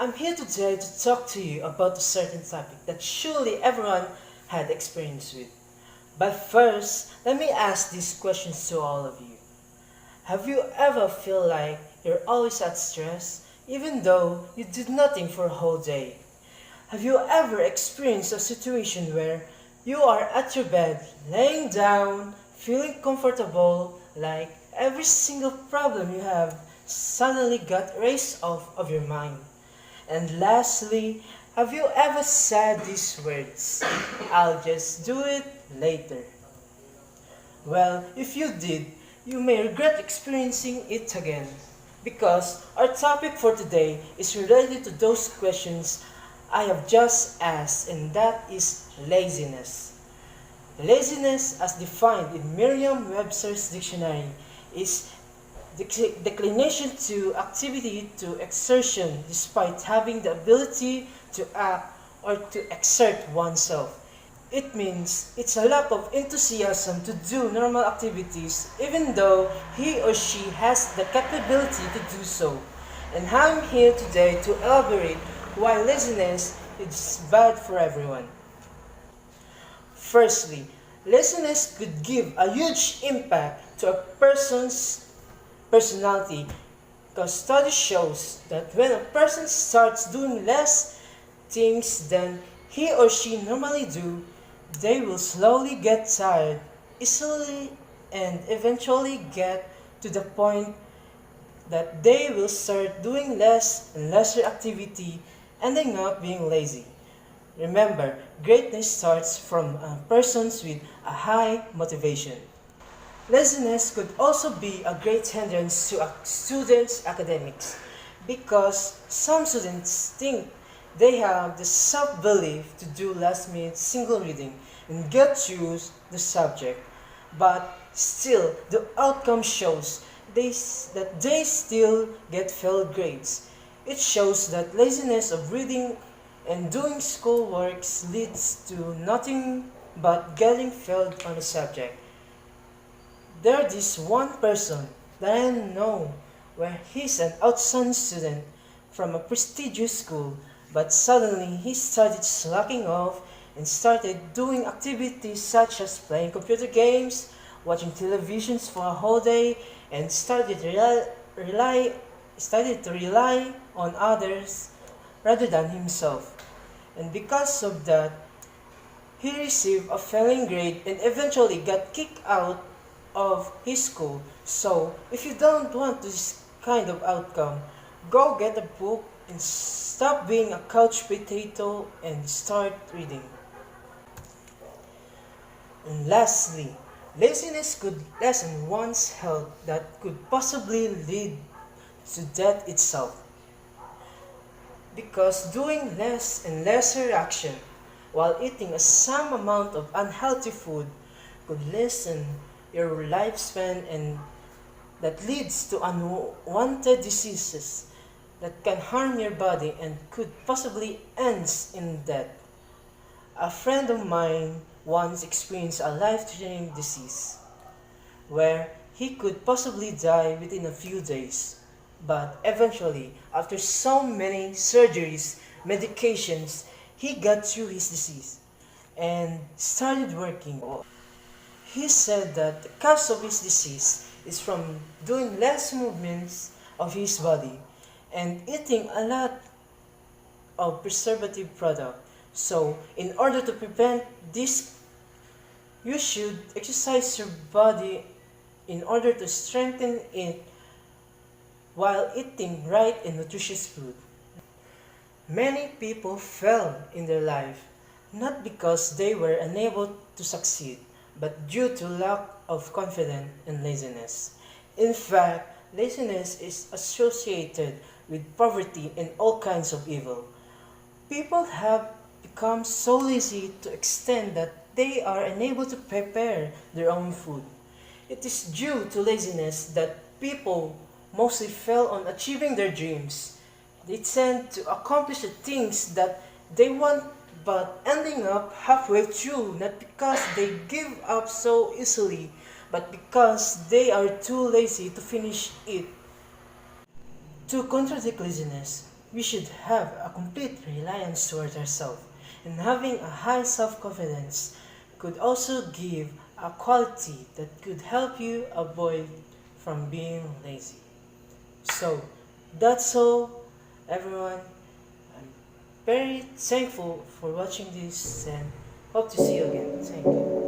I'm here today to talk to you about a certain topic that surely everyone had experience with. But first, let me ask these questions to all of you. Have you ever feel like you're always at stress even though you did nothing for a whole day? Have you ever experienced a situation where you are at your bed, laying down, feeling comfortable, like every single problem you have suddenly got erased off of your mind? And lastly, have you ever said these words, I'll just do it later? Well, if you did, you may regret experiencing it again. Because our topic for today is related to those questions I have just asked, and that is laziness. Laziness, as defined in Merriam-Webster's dictionary, is declination to activity to exertion despite having the ability to act or to exert oneself. It means it's a lack of enthusiasm to do normal activities even though he or she has the capability to do so. And I'm here today to elaborate why laziness is bad for everyone. Firstly, laziness could give a huge impact to a person's personality because study shows that when a person starts doing less things than he or she normally do, they will slowly get tired easily and eventually get to the point that they will start doing less and lesser activity, ending up being lazy. Remember, greatness starts from persons with a high motivation. Laziness could also be a great hindrance to a student's academics because some students think they have the self-belief to do last-minute single reading and get through the subject, but still the outcome shows that they still get failed grades. It shows that laziness of reading and doing schoolwork leads to nothing but getting failed on a subject. There's this one person that I know where he's an outstanding student from a prestigious school, but suddenly he started slacking off and started doing activities such as playing computer games, watching televisions for a whole day, and started to rely on others rather than himself. And because of that, he received a failing grade and eventually got kicked out of his school. So, if you don't want this kind of outcome, go get a book and stop being a couch potato and start reading. And lastly, laziness could lessen one's health that could possibly lead to death itself. Because doing less and lesser action while eating a some amount of unhealthy food could lessen your lifespan and that leads to unwanted diseases that can harm your body and could possibly end in death. A friend of mine once experienced a life-threatening disease where he could possibly die within a few days. But eventually, after so many surgeries, medications, he got through his disease and started working. He said that the cause of his disease is from doing less movements of his body and eating a lot of preservative product. So, in order to prevent this, you should exercise your body in order to strengthen it while eating right and nutritious food. Many people fail in their life not because they were unable to succeed, but due to lack of confidence and laziness. In fact, laziness is associated with poverty and all kinds of evil. People have become so lazy to extent that they are unable to prepare their own food. It is due to laziness that people mostly fail on achieving their dreams. They tend to accomplish the things that they want but ending up halfway through not because they give up so easily but because they are too lazy to finish it. To contradict laziness, we should have a complete reliance towards ourselves, and having a high self-confidence could also give a quality that could help you avoid from being lazy. So that's all, everyone. I'm very thankful for watching this and hope to see you again. Thank you.